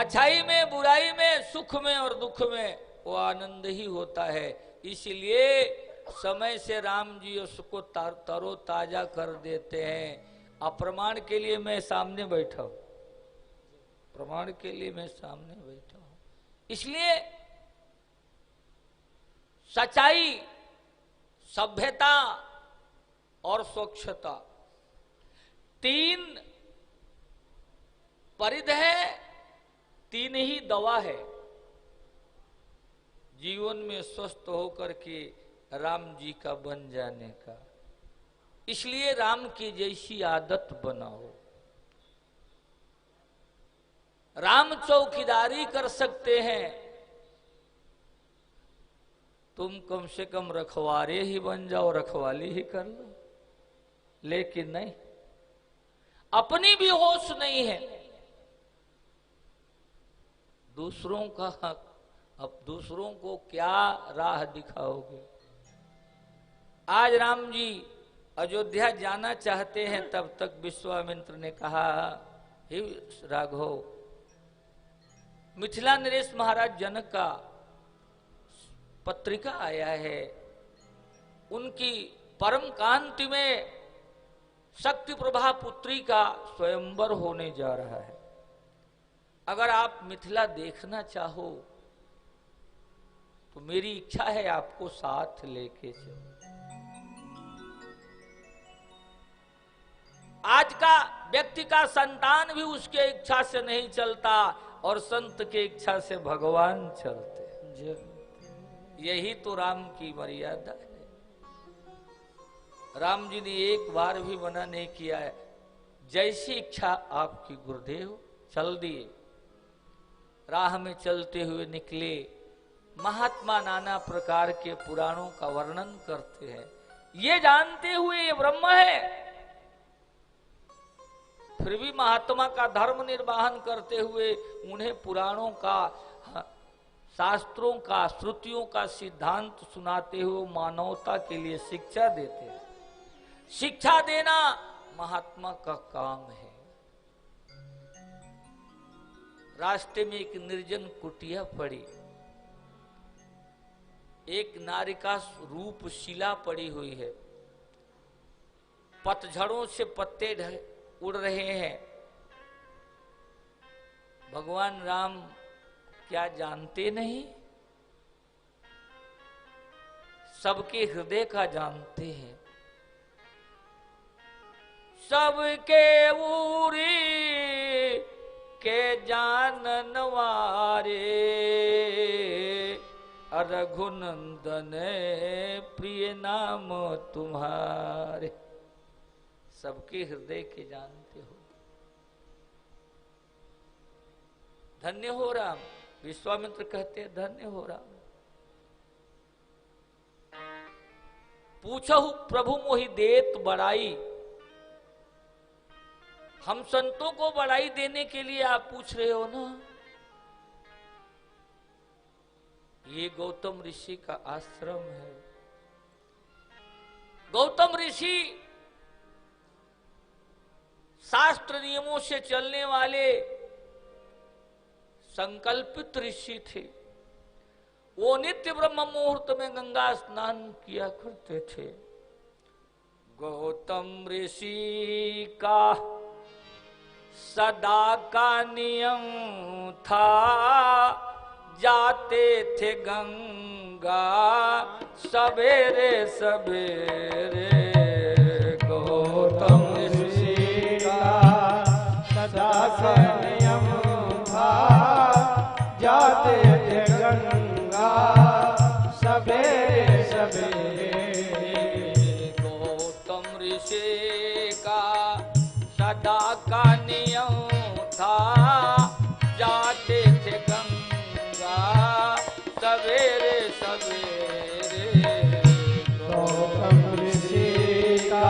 अच्छाई में, बुराई में, सुख में और दुख में वो आनंद ही होता है। इसलिए समय से राम जी उसको तरोताजा कर देते हैं। अप्रमाण के लिए मैं सामने बैठा हूं, प्रमाण के लिए मैं सामने बैठा हूं। इसलिए सच्चाई, सभ्यता और स्वच्छता तीन परिध है, तीन ही दवा है जीवन में स्वस्थ होकर के राम जी का बन जाने का। इसलिए राम की जैसी आदत बनाओ। राम चौकीदारी कर सकते हैं, तुम कम से कम रखवारे ही बन जाओ, रखवाली ही कर लो। लेकिन नहीं, अपनी भी होश नहीं है, दूसरों का हक। अब दूसरों को क्या राह दिखाओगे? आज राम जी अयोध्या जाना चाहते हैं, तब तक विश्वामित्र ने कहा, हे राघव, मिथिला नरेश महाराज जनक का पत्रिका आया है, उनकी परम कांति में शक्ति प्रभा पुत्री का स्वयंवर होने जा रहा है। अगर आप मिथिला देखना चाहो तो मेरी इच्छा है आपको साथ लेके चलो। आज का व्यक्ति का संतान भी उसके इच्छा से नहीं चलता, और संत के इच्छा से भगवान चलते। यही तो राम की मर्यादा है। राम जी ने एक बार भी मना नहीं किया है, जैसी इच्छा आपकी गुरुदेव, चल दिए। राह में चलते हुए निकले। महात्मा नाना प्रकार के पुराणों का वर्णन करते हैं, ये जानते हुए ये ब्रह्म है, फिर भी महात्मा का धर्म निर्वाहन करते हुए उन्हें पुराणों का, शास्त्रों का, श्रुतियों का सिद्धांत सुनाते हुए मानवता के लिए शिक्षा देते हैं। शिक्षा देना महात्मा का काम है। रास्ते में एक निर्जन कुटिया पड़ी, एक नारी का रूप शिला पड़ी हुई है, पतझड़ों से पत्ते उड़ रहे हैं। भगवान राम क्या जानते नहीं? सबके हृदय का जानते हैं। सबके उरी के जानन वारे, रघुनंदन प्रिय नाम तुम्हारे। सबके हृदय के जानते हो। धन्य हो राम। विश्वामित्र कहते हैं, धन्य हो राम। पूछहु प्रभु मोहि देत बड़ाई। हम संतों को बड़ाई देने के लिए आप पूछ रहे हो ना? ये गौतम ऋषि का आश्रम है। गौतम ऋषि शास्त्र नियमों से चलने वाले संकल्पित ऋषि थे। वो नित्य ब्रह्म मुहूर्त में गंगा स्नान किया करते थे। गौतम ऋषि का सदा का नियम था, जाते थे गंगा सवेरे सवेरे। गौतम ऋषि का सदा का नियम था, जाते थे गंगा सवेरे सवेरे। गौतम ऋषि का सदा का नियम था, जाते थे गंगा सवेरे सवेरे। गौतम ऋषि का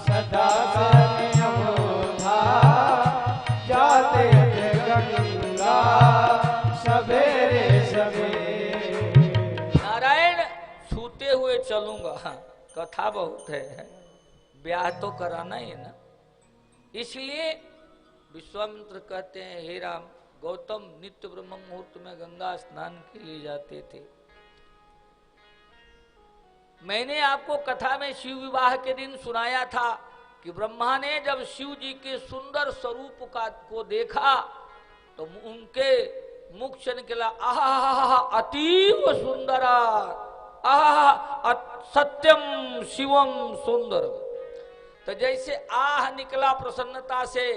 सदा का नियम था, जाते थे गंगा सवेरे सवेरे। नारायण छूते हुए चलूंगा, कथा बहुत है, ब्याह तो कराना ही ना। इसलिए विश्वामित्र कहते हैं, हे राम, गौतम नित्य ब्रह्म मुहूर्त में गंगा स्नान के लिए जाते थे। मैंने आपको कथा में शिव विवाह के दिन सुनाया था कि ब्रह्मा ने जब शिव जी के सुंदर स्वरूप को देखा तो उनके मुख से निकला आहा अतीव सुंदरा, आहा सत्यम शिवम सुंदर। तो जैसे आह निकला प्रसन्नता से,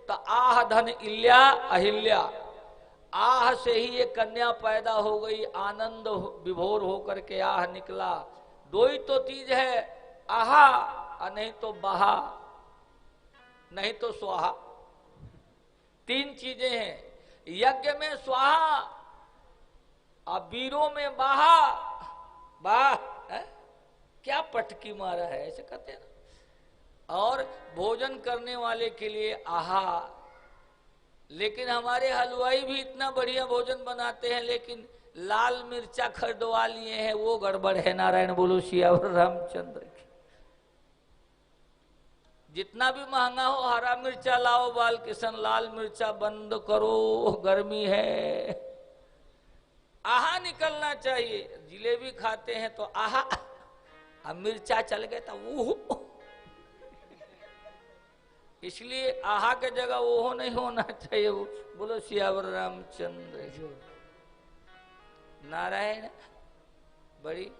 तो आह धन इल्या अहिल्या, आह से ही ये कन्या पैदा हो गई, आनंद विभोर होकर के आह निकला। दो ही तो चीज है, आहा और नहीं तो बहा, नहीं तो स्वाहा। तीन चीजें हैं, यज्ञ में स्वाहा और वीरों में बाहा। वाह, क्या पटकी मारा है, ऐसे कहते हैं ना। और भोजन करने वाले के लिए आहा। लेकिन हमारे हलवाई भी इतना बढ़िया भोजन बनाते हैं, लेकिन लाल मिर्चा खरीदवा लिए हैं, वो गड़बड़ है। नारायण बोलो सियावर रामचंद्र की। जितना भी महंगा हो, हरा मिर्चा लाओ बाल किशन, लाल मिर्चा बंद करो, गर्मी है। आहा निकलना चाहिए। जिलेबी खाते हैं तो आहा, अब मिर्चा चल गए तो वो, इसलिए आहा के जगह वो नहीं होना चाहिए। वो बोलो सियावर रामचंद्र नारायण। बड़ी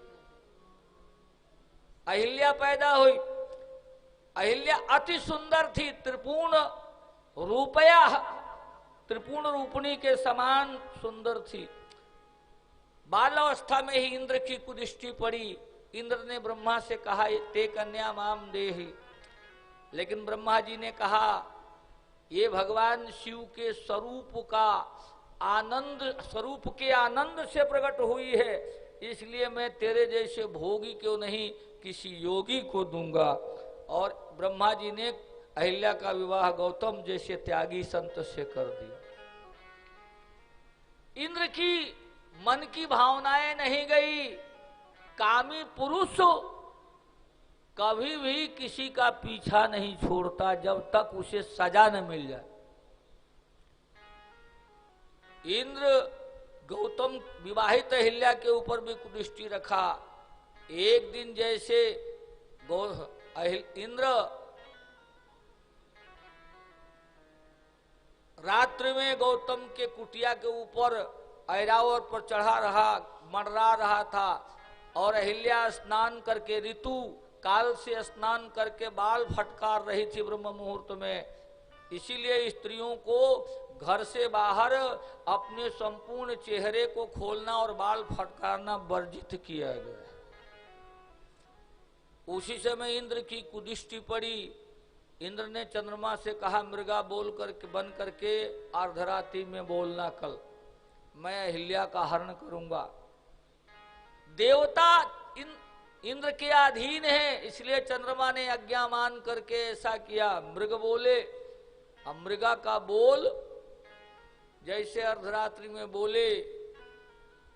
अहिल्या पैदा हुई। अहिल्या अति सुंदर थी, त्रिपूर्ण रूपया, त्रिपूर्ण रूपणी के समान सुंदर थी। बालावस्था में ही इंद्र की कुदृष्टि पड़ी। इंद्र ने ब्रह्मा से कहा ते कन्या माम देहि, लेकिन ब्रह्मा जी ने कहा ये भगवान शिव के स्वरूप का आनंद, स्वरूप के आनंद से प्रकट हुई है, इसलिए मैं तेरे जैसे भोगी क्यों नहीं किसी योगी को दूंगा। और ब्रह्मा जी ने अहिल्या का विवाह गौतम जैसे त्यागी संत से कर दिया। इंद्र की मन की भावनाएं नहीं गई। कामी पुरुष कभी भी किसी का पीछा नहीं छोड़ता जब तक उसे सजा न मिल जाए। इंद्र गौतम विवाहित अहिल्या के ऊपर भी कुदृष्टि रखा। एक दिन जैसे इंद्र रात्रि में गौतम के कुटिया के ऊपर ऐरावत पर चढ़ा रहा, मंडरा रहा था, और अहिल्या स्नान करके ऋतु काल से स्नान करके बाल फटकार रही थी ब्रह्म मुहूर्त में। इसीलिए स्त्रियों को घर से बाहर अपने संपूर्ण चेहरे को खोलना और बाल फटकारना वर्जित किया गया। उसी समय इंद्र की कुदृष्टि पड़ी। इंद्र ने चंद्रमा से कहा मृगा बोल करके बन करके अर्धरात्रि में बोलना, कल मैं अहिल्या का हरण करूंगा। देवता इंद्र के अधीन है, इसलिए चंद्रमा ने आज्ञा मान करके ऐसा किया। मृग बोले, अब मृगा का बोल जैसे अर्धरात्रि में बोले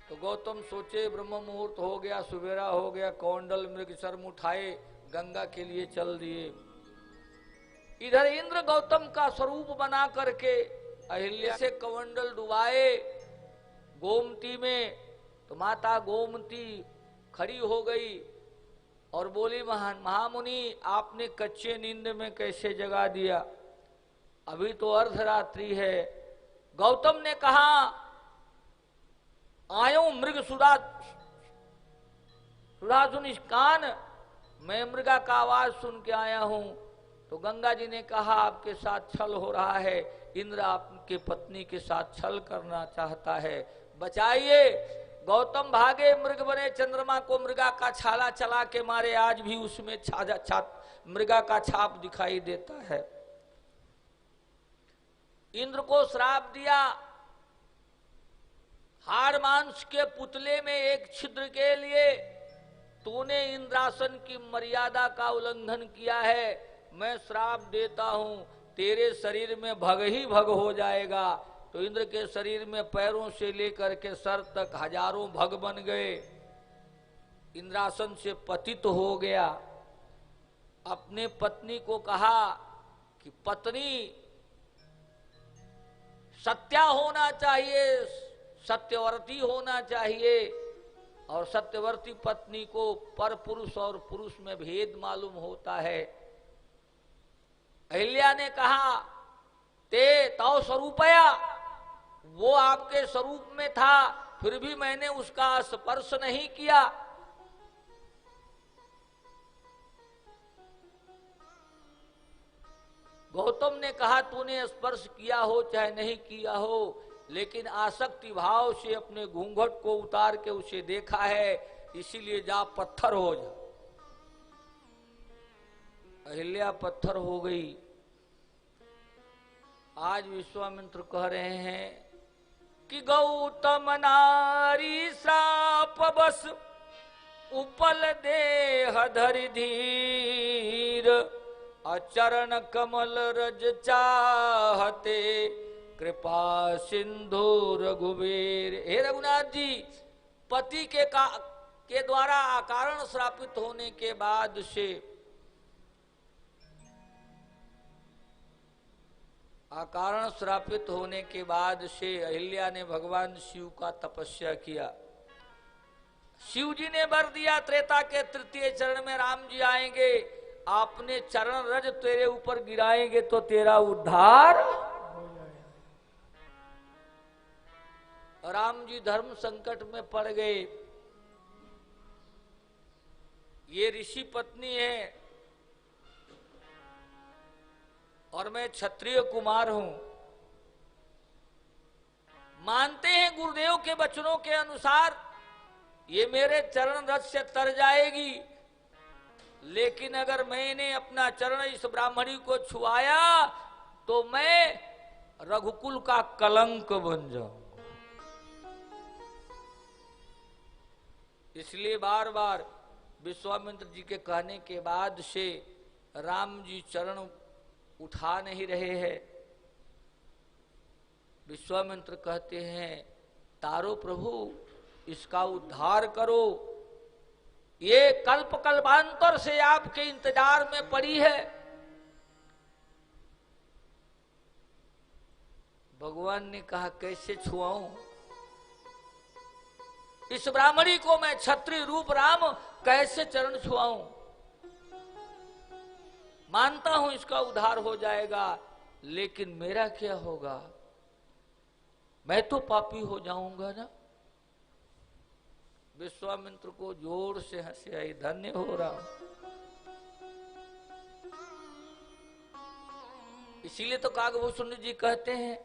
तो गौतम सोचे ब्रह्म मुहूर्त हो गया, सुबेरा हो गया, कौंडल मृग शर्म उठाए गंगा के लिए चल दिए। इधर इंद्र गौतम का स्वरूप बना करके अहिल्या से कमंडल डुबाए गोमती में, तो माता गोमती खड़ी हो गई और बोली महामुनि आपने कच्चे नींद में कैसे जगा दिया, अभी तो अर्धरात्रि है। गौतम ने कहा आयो मृग सुधा सुन इस कान, मैं मृगा का आवाज सुन के आया हूं। तो गंगा जी ने कहा आपके साथ छल हो रहा है, इंद्र आपके पत्नी के साथ छल करना चाहता है, बचाइए। गौतम भागे, मृग बने, चंद्रमा को मृगा का छाला चला के मारे, आज भी उसमें मृगा का छाप दिखाई देता है। इंद्र को श्राप दिया, हाड़ मांस के पुतले में एक छिद्र के लिए तूने इंद्रासन की मर्यादा का उल्लंघन किया है, मैं श्राप देता हूं तेरे शरीर में भग ही भग हो जाएगा। तो इंद्र के शरीर में पैरों से लेकर के सर तक हजारों भग बन गए। इंद्रासन से पतित हो गया। अपने पत्नी को कहा कि पत्नी सत्या होना चाहिए, सत्यवर्ती होना चाहिए, और सत्यवर्ती पत्नी को पर पुरुष और पुरुष में भेद मालूम होता है। अहिल्या ने कहा ते तव स्वरूपया, वो आपके स्वरूप में था, फिर भी मैंने उसका स्पर्श नहीं किया। गौतम ने कहा तूने स्पर्श किया हो चाहे नहीं किया हो, लेकिन आसक्ति भाव से अपने घूंघट को उतार के उसे देखा है, इसीलिए जा पत्थर हो जा। अहिल्या पत्थर हो गई। आज विश्वामित्र कह रहे हैं कि गौतम नारी श्राप बस उपल देह धरि धीर, अचरण कमल रज चाहते कृपा सिंधु रघुवीर। हे रघुनाथ जी, पति के द्वारा अकारण श्रापित होने के बाद से, अकारण श्रापित होने के बाद से अहिल्या ने भगवान शिव का तपस्या किया। शिव जी ने वर दिया त्रेता के तृतीय चरण में राम जी आएंगे, आपने चरण रज तेरे ऊपर गिराएंगे तो तेरा उद्धार। राम जी धर्म संकट में पड़ गए। ये ऋषि पत्नी है और मैं क्षत्रिय कुमार हूं। मानते हैं गुरुदेव के वचनों के अनुसार ये मेरे चरण रथ से तर जाएगी, लेकिन अगर मैंने अपना चरण इस ब्राह्मणी को छुआया तो मैं रघुकुल का कलंक बन जाऊंगा। इसलिए बार बार विश्वामित्र जी के कहने के बाद से राम जी चरण उठा नहीं रहे हैं। विश्वामित्र कहते हैं तारो प्रभु, इसका उद्धार करो, ये कल्प कल्पांतर से आपके इंतजार में पड़ी है। भगवान ने कहा कैसे छुआऊं इस ब्राह्मणी को, मैं क्षत्रिय रूप राम कैसे चरण छुआऊं। मानता हूं इसका उद्धार हो जाएगा, लेकिन मेरा क्या होगा, मैं तो पापी हो जाऊंगा ना। विश्वामित्र को जोर से हंसी आई, धन्य हो रहा। इसीलिए तो काकभूषण जी कहते हैं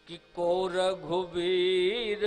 कि को रघुवीर